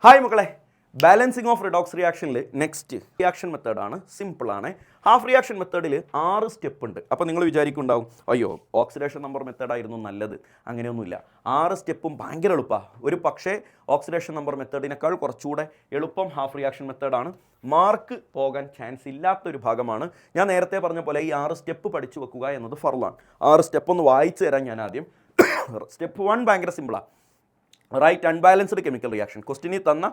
Hi മക്കളെ, balancing of redox റിയാക്ഷനിൽ next reaction മെത്തേഡാണ്. സിമ്പിളാണ്. ഹാഫ് റിയാക്ഷൻ മെത്തേഡിൽ 6 സ്റ്റെപ്പ് ഉണ്ട്. അപ്പോൾ നിങ്ങൾ വിചാരിക്കുന്നുണ്ടാവും, അയ്യോ ഓക്സിഡേഷൻ നമ്പർ മെത്തേഡായിരുന്നു നല്ലത്. അങ്ങനെയൊന്നുമില്ല. 6 സ്റ്റെപ്പും ഭയങ്കര എളുപ്പമാണ്. ഒരു പക്ഷേ ഓക്സിഡേഷൻ നമ്പർ മെത്തേഡിനേക്കാൾ കുറച്ചുകൂടെ എളുപ്പം ഹാഫ് റിയാക്ഷൻ മെത്തേഡാണ്. മാർക്ക് പോകാൻ ചാൻസ് ഇല്ലാത്തൊരു ഭാഗമാണ്. ഞാൻ നേരത്തെ പറഞ്ഞ പോലെ ഈ 6 സ്റ്റെപ്പ് പഠിച്ചു വെക്കുക എന്നത് ഫർളാണ്. 6 സ്റ്റെപ്പ് ഒന്ന് വായിച്ചു തരാൻ ഞാൻ ആദ്യം. സ്റ്റെപ്പ് 1 ഭയങ്കര സിമ്പിളാണ്. Write unbalanced chemical reaction. ക്വസ്റ്റിനിൽ തന്ന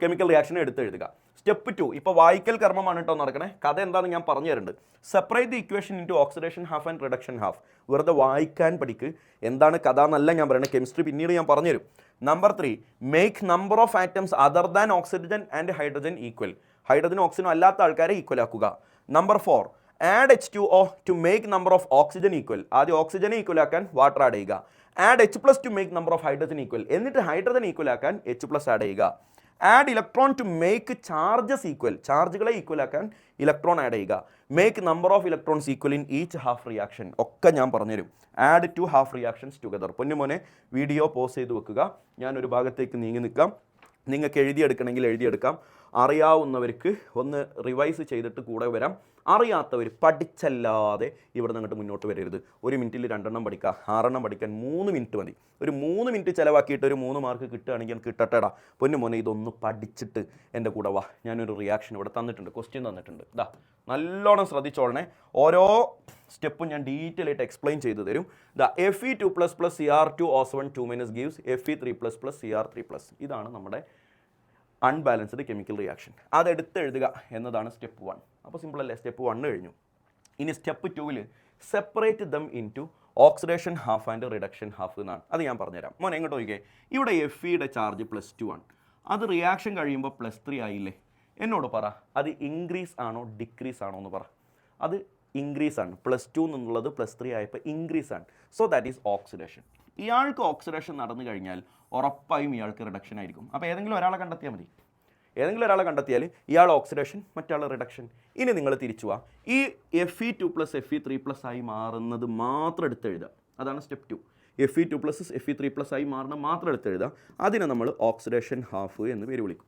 കെമിക്കൽ റിയാക്ഷൻ എടുത്ത് എഴുതുക. സ്റ്റെപ്പ് 2 ഇപ്പോൾ വായിക്കൽ കർമ്മമാണ് കേട്ടോ നടക്കണേ. കഥ എന്താണെന്ന് ഞാൻ പറഞ്ഞു തരുന്നുണ്ട്. Separate the equation into oxidation half and reduction half. വെറുതെ വായിക്കാൻ പഠിക്ക്. എന്താണ് കഥ എന്നല്ല ഞാൻ പറയുന്നത്. കെമിസ്ട്രി പിന്നീട് ഞാൻ പറഞ്ഞുതരും. Number 3, make number of atoms other than oxygen and hydrogen equal. ഹൈഡ്രജനും ഓക്സിജനും അല്ലാത്ത ആൾക്കാരെ ഈക്വൽ ആക്കുക. Number 4, add H2O to make number of oxygen equal. ആദ്യം ഓക്സിജനെ ഈക്വൽ ആക്കാൻ വാട്ടർ ആഡ് ചെയ്യുക. Add H+ to make number of hydrogen equal. എന്നിട്ട് ഹൈഡ്രജൻ ഈക്വൽ ആക്കാൻ H+ ആഡ് ചെയ്യുക. Add electron to make charges equal. ചാർജുകളെ equal ആക്കാൻ electron add ചെയ്യുക. Make number of electrons equal in each half reaction. ഒക്കെ ഞാൻ പറഞ്ഞുതരും. Add 2 half reactions together. പൊന്നുമോനെ വീഡിയോ പോസ് ചെയ്ത് വെക്കുക. ഞാനൊരു ഭാഗത്തേക്ക് നീങ്ങി നിൽക്കാം. നിങ്ങൾക്ക് എഴുതിയെടുക്കണമെങ്കിൽ എഴുതിയെടുക്കാം. അറിയാവുന്നവർക്ക് ഒന്ന് റിവൈസ് ചെയ്തിട്ട് കൂടെ വരാം. അറിയാത്തവർ പഠിച്ചല്ലാതെ ഇവിടെ നിന്നിട്ട് മുന്നോട്ട് വരരുത്. 1 മിനിറ്റിൽ 2 എണ്ണം പഠിക്കുക. 6 എണ്ണം പഠിക്കാൻ 3 മിനിറ്റ് മതി. ഒരു 3 മിനിറ്റ് ചിലവാക്കിയിട്ട് ഒരു 3 മാർക്ക് കിട്ടുകയാണെങ്കിൽ കിട്ടട്ടെടാ. പൊന്നു മോനെ ഇതൊന്ന് പഠിച്ചിട്ട് എൻ്റെ കൂടെ വാ. ഞാനൊരു റിയാക്ഷൻ ഇവിടെ തന്നിട്ടുണ്ട്, ക്വസ്റ്റ്യൻ തന്നിട്ടുണ്ട്. ഇതാ നല്ലോണം ശ്രദ്ധിച്ചോളണേ. ഓരോ സ്റ്റെപ്പും ഞാൻ ഡീറ്റെയിൽ ആയിട്ട് എക്സ്പ്ലെയിൻ ചെയ്തു തരും. The Fe2++ Cr2O7 2- gives Fe3++ Cr3+. ഇതാണ് നമ്മുടെ അൺബാലൻസ്ഡ് കെമിക്കൽ റിയാക്ഷൻ. അതെടുത്ത് എഴുതുക എന്നതാണ് സ്റ്റെപ്പ് 1. അപ്പോൾ സിമ്പിൾ അല്ലേ? സ്റ്റെപ്പ് 1 കഴിഞ്ഞു. ഇനി step 2 separate dum into oxidation half and reduction half എന്നാണ്. അത് ഞാൻ പറഞ്ഞുതരാം. മോനെ എങ്ങോട്ട് നോക്കിക്കേ. ഇവിടെ Feയുടെ ചാർജ് +2 ആണ്. അത് റിയാക്ഷൻ കഴിയുമ്പോൾ +3 ആയില്ലേ? എന്നോട് പറ, അത് ഇൻക്രീസ് ആണോ ഡിക്രീസ് ആണോ എന്ന് പറ. അത് ഇൻക്രീസ് ആണ്. +2 എന്നുള്ളത് +3 ആയപ്പോൾ ഇൻക്രീസ് ആണ്. So that is oxidation. ഇയാൾക്ക് ഓക്സിഡേഷൻ നടന്നു കഴിഞ്ഞാൽ ഉറപ്പായും ഇയാൾക്ക് റിഡക്ഷൻ ആയിരിക്കും. അപ്പോൾ ഏതെങ്കിലും ഒരാളെ കണ്ടെത്തിയാൽ മതി. ഏതെങ്കിലും ഒരാളെ കണ്ടെത്തിയാൽ ഇയാൾ ഓക്സിഡേഷൻ, മറ്റാൾ റിഡക്ഷൻ. ഇനി നിങ്ങൾ തിരിച്ചു പോവാ. ഈ Fe2+ Fe3+ ആയി മാറുന്നത് മാത്രം എടുത്തെഴുതുക. അതാണ് സ്റ്റെപ്പ് 2. Fe2+ Fe3+ ആയി മാറുന്നത് മാത്രം എടുത്തെഴുതുക. അതിനെ നമ്മൾ ഓക്സിഡേഷൻ ഹാഫ് എന്ന് പേര് വിളിക്കും.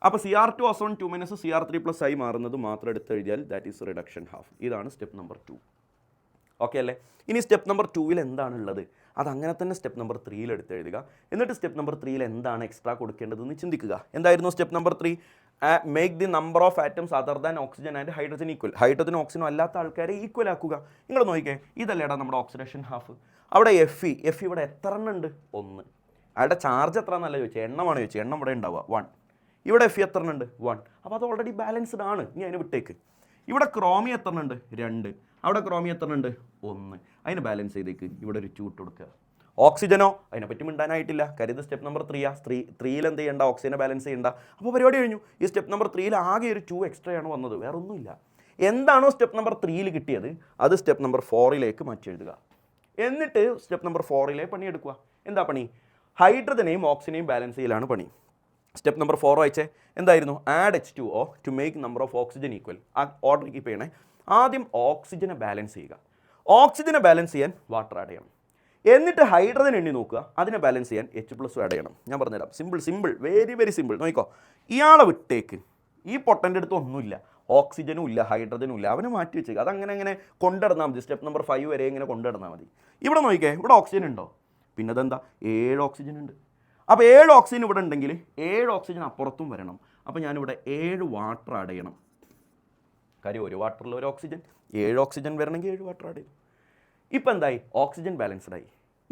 അപ്പോൾ Cr2O7 2- Cr3+ ആയി മാറുന്നത് മാത്രം എടുത്തെഴുതിയാൽ ദാറ്റ് ഈസ് റിഡക്ഷൻ ഹാഫ്. ഇതാണ് സ്റ്റെപ്പ് നമ്പർ 2. ഓക്കെ അല്ലേ? ഇനി സ്റ്റെപ്പ് നമ്പർ 2 എന്താണുള്ളത്? അതങ്ങനെ തന്നെ സ്റ്റെപ്പ് നമ്പർ 3 എടുത്തെഴുതുക. എന്നിട്ട് സ്റ്റെപ്പ് നമ്പർ 3 എന്താണ് എക്സ്ട്രാ കൊടുക്കേണ്ടതെന്ന് ചിന്തിക്കുക. എന്തായിരുന്നു step number 3? Make the number of atoms other than oxygen and hydrogen equal. ഹൈഡ്രജനും ഓക്സിജനും അല്ലാത്ത ആൾക്കാരെ ഈക്വൽ ആക്കുക. നിങ്ങൾ നോക്കിക്കേ, ഇതല്ലേടാ നമ്മുടെ ഓക്സിഡേഷൻ ഹാഫ്. അവിടെ Fe ഇവിടെ എത്ര എണ്ണം ഉണ്ട്? 1. അയാളുടെ ചാർജ് എത്ര എന്നല്ല ചോദിച്ചത്, എണ്ണമാണ് ചോദിച്ചത്. എണ്ണം ഇവിടെ ഉണ്ടാവുക 1. ഇവിടെ Fe എത്ര ഉണ്ട്? 1. അപ്പോൾ അത് ഓൾറെഡി ബാലൻസ്ഡ് ആണ്. ഇനി അതിന് വിട്ടേക്ക്. ഇവിടെ ക്രോമിയം എത്ര ഉണ്ട്? 2. അവിടെ ക്രോമിയം എത്ര ഉണ്ട്? 1. അതിന് ബാലൻസ് ചെയ്തേക്ക്. ഇവിടെ ഒരു 2 ഇട്ട് കൊടുക്കുക. ഓക്സിജനോ? അതിനെപ്പറ്റി മിണ്ടാനായിട്ടില്ല. കരുത് സ്റ്റെപ്പ് നമ്പർ 3 എന്ത് ചെയ്യേണ്ട? ഓക്സിജനെ ബാലൻസ് ചെയ്യേണ്ട. അപ്പോൾ പരിപാടി കഴിഞ്ഞു. ഈ സ്റ്റെപ്പ് നമ്പർ 3 ആകെ ഒരു 2 എക്സ്ട്രാ ആണ് വന്നത്, വേറെ ഒന്നുമില്ല. എന്താണോ സ്റ്റെപ്പ് നമ്പർ 3 കിട്ടിയത് അത് സ്റ്റെപ്പ് നമ്പർ 4 മാറ്റി എഴുതുക. എന്നിട്ട് സ്റ്റെപ്പ് നമ്പർ 4 പണിയെടുക്കുക. എന്താ പണി? ഹൈഡ്രജനെയും ഓക്സിജനെയും ബാലൻസ് ചെയ്യലാണ് പണി. സ്റ്റെപ്പ് നമ്പർ 4 വായിച്ചേ. എന്തായിരുന്നു? Add H2O to make number of oxygen equal. ആ ഓർഡർ കീപ്പ് ചെയ്യണേ. ആദ്യം ഓക്സിജനെ ബാലൻസ് ചെയ്യുക. ഓക്സിജനെ ബാലൻസ് ചെയ്യാൻ വാട്ടർ ആഡ് ചെയ്യണം. എന്നിട്ട് ഹൈഡ്രജൻ എണ്ണി നോക്കുക. അതിനെ ബാലൻസ് ചെയ്യാൻ H+ ആഡ് ചെയ്യണം. ഞാൻ പറഞ്ഞുതരാം. Simple, very very simple. നോക്കിക്കോ, ഇയാളെ വിട്ടേക്ക്. ഈ പൊട്ടൻ്റെ അടുത്ത് ഒന്നുമില്ല, ഓക്സിജനും ഇല്ല, ഹൈഡ്രജനും ഇല്ല. അവനെ മാറ്റി വെച്ചേക്ക്. അതങ്ങനെ കൊണ്ടുനടന്നാൽ മതി. സ്റ്റെപ്പ് നമ്പർ 5 വരെ ഇങ്ങനെ കൊണ്ടുനടന്നാൽ മതി. ഇവിടെ നോക്കിക്കേ, ഇവിടെ ഓക്സിജൻ ഉണ്ടോ? പിന്നെ അതെന്താ? 7 ഓക്സിജൻ ഉണ്ട്. അപ്പോൾ 7 ഓക്സിജൻ ഇവിടെ ഉണ്ടെങ്കിൽ 7 ഓക്സിജൻ അപ്പുറത്തും വരണം. അപ്പോൾ ഞാനിവിടെ 7 വാട്ടർ ആഡ് ചെയ്യണം. കാര്യം ഒരു വാട്ടറിൽ ഒരു ഓക്സിജൻ, 7 ഓക്സിജൻ വരണമെങ്കിൽ 7 വാട്ടർ ആഡ് ചെയ്യും. ഇപ്പം എന്തായി? ഓക്സിജൻ ബാലൻസ്ഡ് ആയി.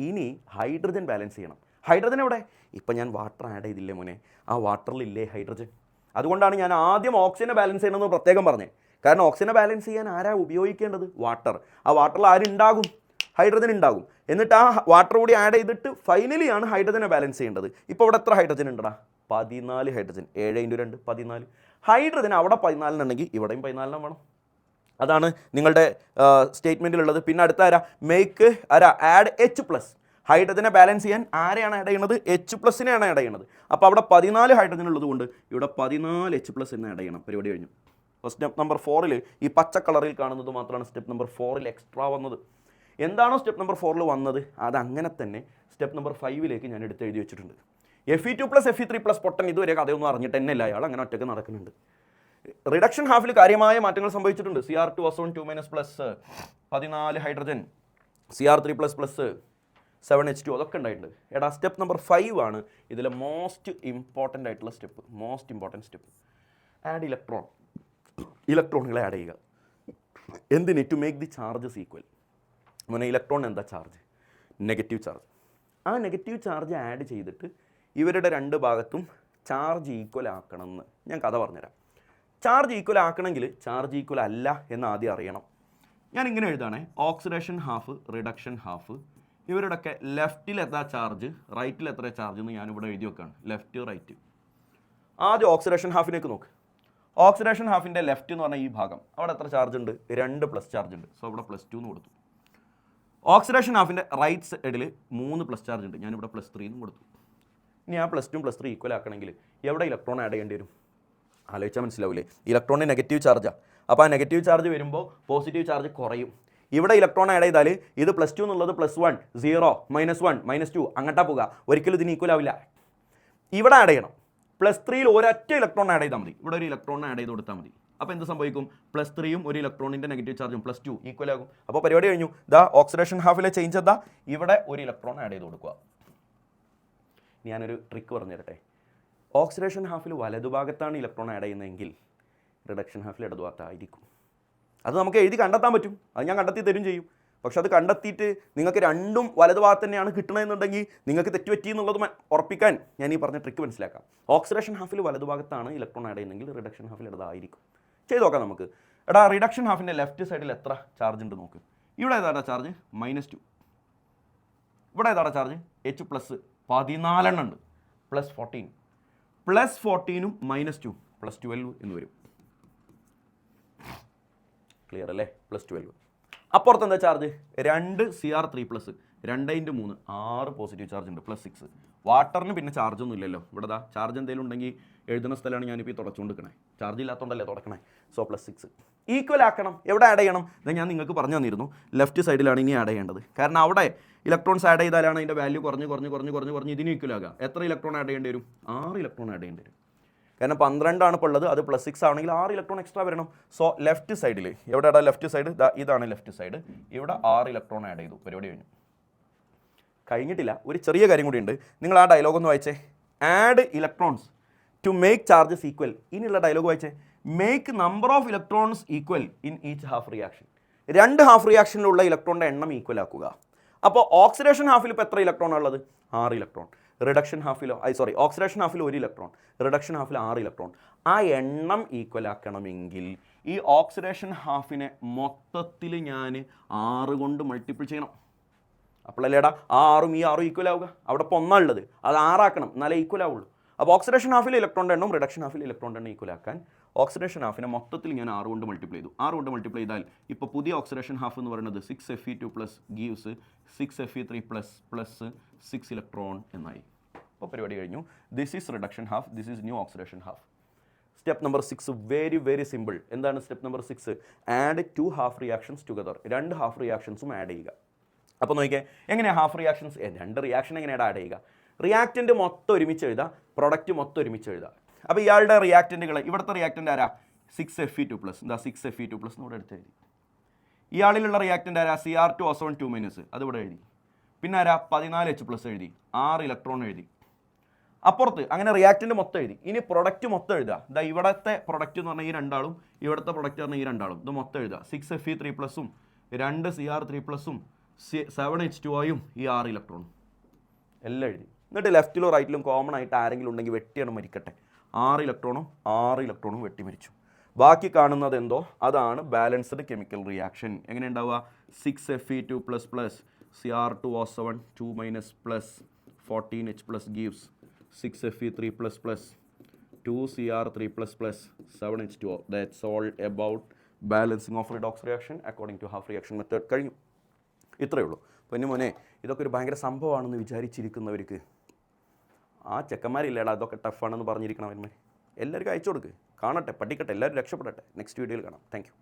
ഇനി ഹൈഡ്രജൻ ബാലൻസ് ചെയ്യണം. ഹൈഡ്രജൻ എവിടെ? ഇപ്പം ഞാൻ വാട്ടർ ആഡ് ചെയ്തില്ലേ മോനെ, ആ വാട്ടറിലില്ലേ ഹൈഡ്രജൻ? അതുകൊണ്ടാണ് ഞാൻ ആദ്യം ഓക്സിജനെ ബാലൻസ് ചെയ്യണമെന്ന് പ്രത്യേകം പറഞ്ഞത്. കാരണം ഓക്സിജനെ ബാലൻസ് ചെയ്യാൻ ആരാ ഉപയോഗിക്കേണ്ടത്? വാട്ടർ. ആ വാട്ടറിൽ ആരുണ്ടാകും? ഹൈഡ്രജൻ ഉണ്ടാകും. എന്നിട്ട് ആ വാട്ടർ കൂടി ആഡ് ചെയ്തിട്ട് ഫൈനലി ആണ് ഹൈഡ്രജനെ ബാലൻസ് ചെയ്യേണ്ടത്. ഇപ്പോൾ ഇവിടെ എത്ര ഹൈഡ്രജൻ ഉണ്ടടാ? 14 ഹൈഡ്രജൻ. 7 × 2 14. ഹൈഡ്രജൻ അവിടെ 14 ഉണ്ടെങ്കിൽ ഇവിടെയും 14 വേണം. അതാണ് നിങ്ങളുടെ സ്റ്റേറ്റ്മെൻറ്റിലുള്ളത്. പിന്നെ അടുത്ത ആഡ് H+. ഹൈഡ്രജനെ ബാലൻസ് ചെയ്യാൻ ആരെയാണ് ആഡ് ചെയ്യുന്നത്? H+നെയാണ് ആഡ് ചെയ്യുന്നത്. അപ്പോൾ അവിടെ 14 ഹൈഡ്രജൻ ഉള്ളത് കൊണ്ട് ഇവിടെ 14 H+ എന്ന് ആഡ് ചെയ്യണം. പരിപാടി കഴിഞ്ഞു. അപ്പോൾ സ്റ്റെപ്പ് നമ്പർ 4 ഈ പച്ച കളറിൽ കാണുന്നത് മാത്രമാണ് സ്റ്റെപ്പ് നമ്പർ 4 എക്സ്ട്രാ വന്നത്. എന്താണോ സ്റ്റെപ്പ് നമ്പർ 4 വന്നത് അതങ്ങനെ തന്നെ സ്റ്റെപ്പ് നമ്പർ 5 ഞാൻ എടുത്ത് എഴുതി വെച്ചിട്ടുണ്ട്. Fe2+Fe3+ പൊട്ടൻ ഇതുവരെ കഥയൊന്നും അറിഞ്ഞിട്ട് തന്നെ ഇല്ല, അയാൾ അങ്ങനെ ഒറ്റയ്ക്ക് നടക്കുന്നുണ്ട്. റിഡക്ഷൻ ഹാഫിൽ കാര്യമായ മാറ്റങ്ങൾ സംഭവിച്ചിട്ടുണ്ട്. Cr2 2- 14 ഹൈഡ്രജൻ, Cr3++, 7H2 അതൊക്കെ ഉണ്ടായിട്ടുണ്ട്. എടാ സ്റ്റെപ്പ് നമ്പർ 5 ആണ് ഇതിലെ മോസ്റ്റ് ഇമ്പോർട്ടൻ്റ് ആയിട്ടുള്ള step. Most important step add electron. ഇലക്ട്രോണുകളെ ആഡ് ചെയ്യുക. എന്തിന്? To make the charges equal. അങ്ങനെ ഇലക്ട്രോൺ എന്താ ചാർജ്? Negative charge. ആ നെഗറ്റീവ് ചാർജ് ആഡ് ചെയ്തിട്ട് ഇവരുടെ രണ്ട് ഭാഗത്തും ചാർജ് ഈക്വൽ ആക്കണം എന്ന് ഞാൻ കഥ പറഞ്ഞുതരാം. ചാർജ് ഈക്വൽ ആക്കണമെങ്കിൽ ചാർജ് ഈക്വൽ അല്ല എന്ന് ആദ്യം അറിയണം. ഞാൻ ഇങ്ങനെ എഴുതാണേ, ഓക്സിഡേഷൻ ഹാഫ്, റിഡക്ഷൻ ഹാഫ്. ഇവരുടെയൊക്കെ ലെഫ്റ്റിൽ എത്ര ചാർജ്, റൈറ്റിൽ എത്ര ചാർജ് എന്ന് ഞാനിവിടെ എഴുതി വെക്കുകയാണ്. Left right. ആദ്യം ഓക്സിഡേഷൻ ഹാഫിലേക്ക് നോക്ക്. ഓക്സിഡേഷൻ ഹാഫിൻ്റെ ലെഫ്റ്റ് എന്ന് പറഞ്ഞാൽ ഈ ഭാഗം, അവിടെ എത്ര ചാർജ് ഉണ്ട്? 2 പ്ലസ് ചാർജ് ഉണ്ട്. സോ ഇവിടെ +2 എന്ന് കൊടുത്തു. ഓക്സിഡേഷൻ ഹാഫിൻ്റെ റൈറ്റ് സൈഡിൽ 3 പ്ലസ് ചാർജ് ഉണ്ട്. ഞാനിവിടെ +3 എന്ന് കൊടുത്തു. ഇനി ആ +2 +3 ഈക്വൽ ആക്കണമെങ്കിൽ എവിടെ ഇലക്ട്രോൺ ആഡ് ചെയ്യേണ്ടി വരും? ആലോചിച്ചാൽ മനസ്സിലാവില്ലേ? ഇലക്ട്രോണിന് നെഗറ്റീവ് ചാർജാണ്. അപ്പോൾ ആ നെഗറ്റീവ് ചാർജ് വരുമ്പോൾ പോസിറ്റീവ് ചാർജ് കുറയും. ഇവിടെ ഇലക്ട്രോൺ ആഡ് ചെയ്താൽ ഇത് +2 എന്നുള്ളത് +1, 0, -1, -2 അങ്ങോട്ടാ പോകുക. ഒരിക്കലും ഇതിന് ഈക്വൽ ആവില്ല. ഇവിടെ ആഡ് ചെയ്യണം. +3ൽ ഒരൊറ്റ ഇലക്ട്രോൺ ആഡ് ചെയ്താൽ മതി. ഇവിടെ ഒരു ഇലക്ട്രോൺ ആഡ് ചെയ്ത് കൊടുത്താൽ മതി. അപ്പോൾ എന്ത് സംഭവിക്കും? +3യും ഒരു ഇലക്ട്രോണിൻ്റെ നെഗറ്റീവ് ചാർജും +2 ഈക്വൽ ആകും. അപ്പോൾ പരിപാടി കഴിഞ്ഞു. ദാ ഓക്സിഡേഷൻ ഹാഫിലെ ചേഞ്ച് എന്താ? ഇവിടെ ഒരു ഇലക്ട്രോൺ ആഡ് ചെയ്ത് കൊടുക്കുക. ഞാനൊരു ട്രിക്ക് പറഞ്ഞു തരട്ടെ. ഓക്സിഡേഷൻ ഹാഫിൽ വലതുഭാഗത്താണ് ഇലക്ട്രോൺ ആഡ് ചെയ്യുന്നതെങ്കിൽ റിഡക്ഷൻ ഹാഫിൽ ഇടതുഭാഗത്തായിരിക്കും. അത് നമുക്ക് എഴുതി കണ്ടെത്താൻ പറ്റും. അത് ഞാൻ കണ്ടെത്തി തരും ചെയ്യും. പക്ഷെ അത് കണ്ടെത്തിയിട്ട് നിങ്ങൾക്ക് രണ്ടും വലതുഭാഗത്ത് തന്നെയാണ് കിട്ടണമെന്നുണ്ടെങ്കിൽ നിങ്ങൾക്ക് തെറ്റുപറ്റി എന്നുള്ളത് ഉറപ്പിക്കാൻ ഞാൻ ഈ പറഞ്ഞ ട്രിക്ക് മനസ്സിലാക്കാം. ഓക്സിഡേഷൻ ഹാഫിൽ വലതുഭാഗത്താണ് ഇലക്ട്രോൺ ആഡ് ചെയ്യുന്നതെങ്കിൽ റിഡക്ഷൻ ഹാഫിൽ ഇടതായിരിക്കും. ചെയ്ത് നോക്കാം നമുക്ക്. എടാ റിഡക്ഷൻ ഹാഫിൻ്റെ ലെഫ്റ്റ് സൈഡിൽ എത്ര ചാർജ് ഉണ്ട് നോക്ക്. ഇവിടെ ഏതാടാ ചാർജ്? -2. ഇവിടെ ഏതാടാ ചാർജ്? H+, 14 ഉണ്ട്. +14. +14ഉം -2 +12 എന്ന് വരും. ക്ലിയർ അല്ലേ? +12. അപ്പുറത്ത് എന്താ ചാർജ്? 2 Cr3+, 2×3 6 പോസിറ്റീവ് ചാർജ് ഉണ്ട്. +6. വാട്ടറിന് പിന്നെ ചാർജൊന്നും ഇല്ലല്ലോ. ഇവിടെ ദാ ചാർജ് എന്തെങ്കിലും ഉണ്ടെങ്കിൽ എഴുതുന്ന സ്ഥലമാണ് ഞാനിപ്പോൾ ഈ തുടച്ചുകൊണ്ടിരിക്കണേ. ചാർജ് ഇല്ലാത്തതുകൊണ്ടല്ലേ തുടക്കണേ. സോ +6 ഈക്വൽ ആക്കണം. എവിടെ ആഡ് ചെയ്യണം? ഇത് ഞാൻ നിങ്ങൾക്ക് പറഞ്ഞു തന്നിരുന്നു. ലെഫ്റ്റ് സൈഡിലാണ് ഇനി ആഡ് ചെയ്യേണ്ടത്. കാരണം അവിടെ ഇലക്ട്രോൺസ് ആഡ് ചെയ്താലാണ് അതിൻ്റെ വാല്യൂ കുറഞ്ഞ് ഇതിന് ഈക്വൽ ആകുക. എത്ര ഇലക്ട്രോൺ ആഡ് ചെയ്യേണ്ടി വരും? 6 ഇലക്ട്രോൺ ആഡ് ചെയ്യേണ്ടി വരും. കാരണം 12 ആണ് ഇപ്പോൾ ഉള്ളത്. അത് +6 ആണെങ്കിൽ 6 ഇലക്ട്രോൺ എക്സ്ട്രാ വരണം. സോ ലെഫ്റ്റ് സൈഡിൽ എവിടെയാണ് ലെഫ്റ്റ് സൈഡ്? ഇതാണ് ലെഫ്റ്റ് സൈഡ്. ഇവിടെ 6 ഇലക്ട്രോൺ ആഡ് ചെയ്തു. പരിപാടി കഴിഞ്ഞു. കഴിഞ്ഞിട്ടില്ല. ഒരു ചെറിയ കാര്യം കൂടി ഉണ്ട്. നിങ്ങൾ ആ ഡയലോഗ് ഒന്ന് വായിച്ചേ. Add electrons to make charges equal. ഇനിയുള്ള ഡയലോഗ് വായിച്ചേ. Make number of electrons equal in each half reaction. 2 half റിയാക്ഷനിലുള്ള ഇലക്ട്രോണിൻ്റെ എണ്ണം ഈക്വൽ ആക്കുക. അപ്പോൾ ഓക്സിഡേഷൻ ഹാഫിൽ ഇപ്പോൾ എത്ര ഇലക്ട്രോൺ ഉള്ളത്? 6 ഇലക്ട്രോൺ. റിഡക്ഷൻ ഹാഫിലോ ഓക്സിഡേഷൻ ഹാഫിൽ 1 ഇലക്ട്രോൺ, റിഡക്ഷൻ ഹാഫിൽ 6 ഇലക്ട്രോൺ. ആ എണ്ണം ഈക്വൽ ആക്കണമെങ്കിൽ ഈ ഓക്സിഡേഷൻ ഹാഫിനെ മൊത്തത്തിൽ ഞാൻ 6 കൊണ്ട് മൾട്ടിപ്പിൾ ചെയ്യണം. അപ്പോഴല്ലേടാ ആ 6ഉം ഈ 6ഉം ഈക്വൽ ആവുക. അവിടെ ഇപ്പോൾ 1 ഉള്ളത്, അത് 6 ആക്കണം, എന്നാലേ ഈക്വൽ ആവുള്ളൂ. അപ്പോൾ ഓക്സിഡേഷൻ ഹാഫിൽ ഇലക്ട്രോണിൻ്റെ എണ്ണം റിഡക്ഷൻ ഹാഫിൽ ഇലക്ട്രോണിൻ്റെ എണ്ണം ഈക്വൽ ആക്കാൻ ഓക്സിഡേഷൻ ഹാഫിനെ മൊത്തത്തിൽ ഞാൻ 6 കൊണ്ട് മൾട്ടിപ്ലൈ ചെയ്തു. 6 കൊണ്ട് മൾട്ടിപ്ലൈ ചെയ്താൽ ഇപ്പോൾ പുതിയ ഓക്സിഡേഷൻ ഹാഫ് എന്ന് പറയുന്നത് 6Fe2+ ഗീവ്സ് 6Fe3+ 6 ഇലക്ട്രോൺ എന്നായി. അപ്പോൾ പരിപാടി കഴിഞ്ഞു. This is reduction half, this is new oxidation half. Step number 6 very simple. എന്താണ് step number 6? Add 2 half reactions together. 2 half റിയാക്ഷൻസും ആഡ് ചെയ്യുക. അപ്പോൾ നോക്കിയേ എങ്ങനെയാണ് ഹാഫ് റിയാക്ഷൻസ്? 2 റിയാക്ഷൻ എങ്ങനെയാണ് ആഡ് ചെയ്യുക? റിയാക്റ്റൻ്റ് മൊത്തം ഒരുമിച്ച് എഴുതുക, പ്രൊഡക്റ്റ് മൊത്തം ഒരുമിച്ച് എഴുതുക. അപ്പോൾ ഇയാളുടെ റിയാക്റ്റൻറ്റുകൾ, ഇവിടുത്തെ റിയാക്റ്റൻ്റ് ആരാ? 6Fe2+. എന്താ 6Fe2+ ഇവിടെ എടുത്ത് എഴുതി. ഇയാളിലുള്ള റിയാക്റ്റൻ്റ് ആരാ? Cr2 2- അതിവിടെ എഴുതി. പിന്നെ ആരാ? 14H+ എഴുതി. 6 ഇലക്ട്രോൺ എഴുതി. അപ്പുറത്ത് അങ്ങനെ റിയാക്റ്റൻ്റ് മൊത്തം എഴുതി. ഇനി പ്രൊഡക്റ്റ് മൊത്തം എഴുതുക. ഇതാ ഇവിടുത്തെ പ്രൊഡക്റ്റ് എന്ന് പറഞ്ഞാൽ ഈ രണ്ടാളും, ഇവിടുത്തെ പ്രൊഡക്റ്റ് പറഞ്ഞാൽ ഈ രണ്ടാളും. ഇത് മൊത്തം എഴുതുക. 6Fe3+ഉം 2 Cr3+ഉം 7H2Oയും ഈ 6 ഇലക്ട്രോണും എല്ലാം എഴുതി. എന്നിട്ട് ലെഫ്റ്റിലും റൈറ്റിലും കോമൺ ആയിട്ട് ആരെങ്കിലും ഉണ്ടെങ്കിൽ വെട്ടിയാണ് മരിക്കട്ടെ. 6 ഇലക്ട്രോണും വെട്ടി മരിച്ചു. ബാക്കി കാണുന്നത് എന്തോ അതാണ് ബാലൻസ്ഡ് കെമിക്കൽ റിയാക്ഷൻ. എങ്ങനെ ഉണ്ടാവുക? 6Fe2++ Cr2O7 2- 14H+ gives 6Fe3++ 2 Cr3++ 7H2O. That's all about balancing of redox reaction according to half reaction method. കഴിഞ്ഞു. ഇത്രയേ ഉള്ളൂ. പിന്നെ മോനെ ഇതൊക്കെ ഒരു ഭയങ്കര സംഭവമാണെന്ന് വിചാരിച്ചിരിക്കുന്നവർക്ക് ആ ചെക്കന്മാരില്ലേടാ അതൊക്കെ ടഫാണെന്ന് പറഞ്ഞിരിക്കണം അവന്മാർ. എല്ലാവർക്കും അയച്ചു കൊടുക്ക്, കാണട്ടെ, പഠിക്കട്ടെ, എല്ലാവരും രക്ഷപ്പെടട്ടെ. നെക്സ്റ്റ് വീഡിയോയിൽ കാണാം. Thank you.